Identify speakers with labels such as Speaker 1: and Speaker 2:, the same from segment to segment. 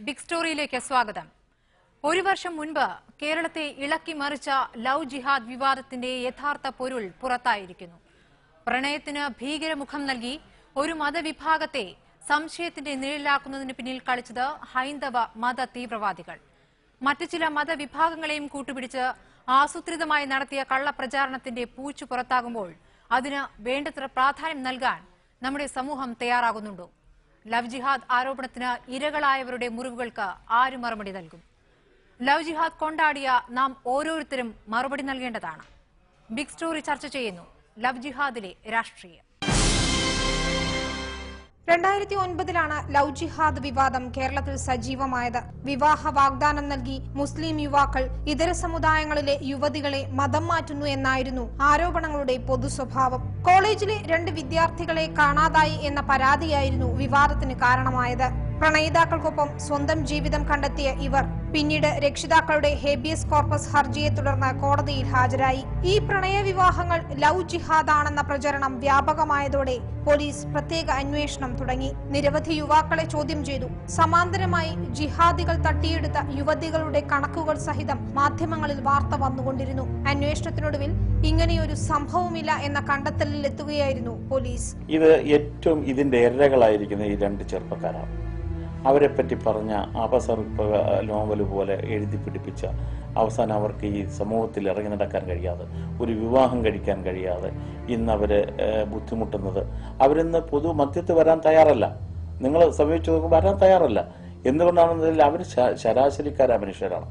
Speaker 1: Big സ്റ്റോറിയിലേക്ക് സ്വാഗതം. ഒരു വർഷം മുൻപ് കേരളത്തെ ഇളക്കി മറിച്ച ലവ് ജിഹാദ് വിവാദത്തിന്റെ യഥാർത്ഥ പൊരുൾ പുറത്തായിരിക്കുന്നു. പ്രണയത്തിന് ഭീകരമുഖം നൽകി ഒരു മതവിഭാഗത്തെ സംശയത്തിന്റെ നിഴലാക്കുന്നതിന് പിന്നിൽ കളിച്ചത് ഹൈന്ദവ മത തീവ്രവാദികൾ. മറ്റു ചില മതവിഭാഗങ്ങളെയും കൂട്ടുപിടിച്ച് ആസൂത്രിതമായി നടത്തിയ കള്ളപ്രചാരണത്തിന്റെ പൂച്ചു പുറത്താകുമ്പോൾ അതിന് വേണ്ടത്ര പ്രാധാന്യം നൽകാൻ നമ്മുടെ സമൂഹം തയ്യാറാകുന്നുണ്ടോ? ലവ് ജിഹാദ് ആരോപണത്തിന് ഇരകളായവരുടെ മുറിവുകൾക്ക് ആര് മറുപടി നൽകും? ലവ് ജിഹാദ് കൊണ്ടാടിയ നാം ഓരോരുത്തരും മറുപടി നൽകേണ്ടതാണ്. ബിഗ് സ്റ്റോറി ചർച്ച ചെയ്യുന്നു ലവ് ജിഹാദിലെ രാഷ്ട്രീയം.
Speaker 2: 2009 ലവ് ജിഹാദ് വിവാദം കേരളത്തിൽ സജീവമായത്. വിവാഹ വാഗ്ദാനം നൽകി മുസ്ലിം യുവാക്കൾ ഇതര സമുദായങ്ങളിലെ യുവതികളെ മതം മാറ്റുന്നു എന്നായിരുന്നു ആരോപണങ്ങളുടെ പൊതു സ്വഭാവം. കോളേജിലെ 2 വിദ്യാർത്ഥികളെ കാണാതായി എന്ന പരാതിയായിരുന്നു വിവാദത്തിന് കാരണമായത്. പ്രണയിതാക്കൾക്കൊപ്പം സ്വന്തം ജീവിതം കണ്ടെത്തിയ ഇവർ പിന്നീട് രക്ഷിതാക്കളുടെ ഹേബിയസ് കോർപ്പസ് ഹർജിയെ തുടർന്ന് കോടതിയിൽ ഹാജരായി. ഈ പ്രണയ വിവാഹങ്ങൾ ലവ് ജിഹാദാണെന്ന പ്രചരണം വ്യാപകമായതോടെ പോലീസ് പ്രത്യേക അന്വേഷണം തുടങ്ങി. നിരവധി യുവാക്കളെ ചോദ്യം ചെയ്തു. സമാന്തരമായി ജിഹാദികൾ തട്ടിയെടുത്ത യുവതികളുടെ കണക്കുകൾ സഹിതം മാധ്യമങ്ങളിൽ വാർത്ത വന്നുകൊണ്ടിരുന്നു. അന്വേഷണത്തിനൊടുവിൽ ഇങ്ങനെയൊരു സംഭവമില്ല എന്ന കണ്ടെത്തലിൽ എത്തുകയായിരുന്നു പോലീസ്.
Speaker 3: ഇത് ഏറ്റവും ഇതിന്റെ ഇരകളായിരിക്കുന്ന ഈ 2 ചെറുപ്പക്കാരാണ്. അവരെപ്പറ്റി പറഞ്ഞ അപസർപ്പ നോവൽ പോലെ എഴുതി പിടിപ്പിച്ച അവസാനം അവർക്ക് ഈ സമൂഹത്തിൽ ഇറങ്ങി നടക്കാൻ കഴിയാതെ, ഒരു വിവാഹം കഴിക്കാൻ കഴിയാതെ ഇന്നവര് ബുദ്ധിമുട്ടുന്നത്. അവരിന്ന് പൊതു മധ്യത്ത് വരാൻ തയ്യാറല്ല. നിങ്ങൾ സമീപിച്ചു നോക്കുമ്പോൾ വരാൻ തയ്യാറല്ല. എന്തുകൊണ്ടാണെന്നതിൽ അവർ ശരാശരിക്കാരായ മനുഷ്യരാണ്.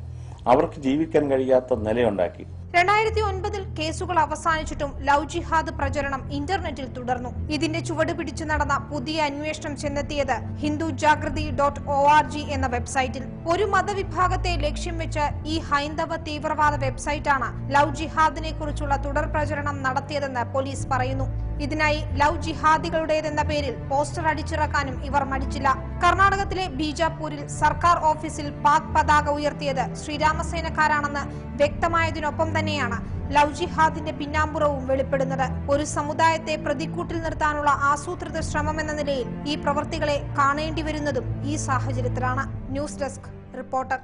Speaker 3: അവർക്ക് ജീവിക്കാൻ കഴിയാത്ത നിലയുണ്ടാക്കി.
Speaker 2: 2009 കേസുകൾ അവസാനിച്ചിട്ടും ലവ് ജിഹാദ് പ്രചരണം ഇന്റർനെറ്റിൽ തുടർന്നു. ഇതിന്റെ ചുവട് പിടിച്ചു നടന്ന പുതിയ അന്വേഷണം ചെന്നെത്തിയത് hindujagrati.org എന്ന വെബ്സൈറ്റിൽ. ഒരു മതവിഭാഗത്തെ ലക്ഷ്യം വെച്ച് ഈ ഹൈന്ദവ തീവ്രവാദ വെബ്സൈറ്റാണ് ലവ് ജിഹാദിനെ കുറിച്ചുള്ള തുടർ പ്രചരണം നടത്തിയതെന്ന് പോലീസ് പറയുന്നു. ഇതിനായി ലവ് ജിഹാദികളുടേതെന്ന പേരിൽ പോസ്റ്റർ അടിച്ചിറക്കാനും ഇവർ മടിച്ചില്ല. കർണാടകത്തിലെ ബീജാപൂരിൽ സർക്കാർ ഓഫീസിൽ പാക് പതാക ഉയർത്തിയത് ശ്രീരാമസേനക്കാരാണെന്ന് വ്യക്തമായതിനൊപ്പം തന്നെയാണ് ലവ് ജിഹാദിന്റെ പിന്നാമ്പുറവും വെളിപ്പെടുന്നത്. ഒരു സമുദായത്തെ പ്രതിക്കൂട്ടിൽ നിർത്താനുള്ള ആസൂത്രിത ശ്രമമെന്ന നിലയിൽ ഈ പ്രവൃത്തികളെ കാണേണ്ടി വരുന്നതും ഈ സാഹചര്യത്തിലാണ്. News desk reporter.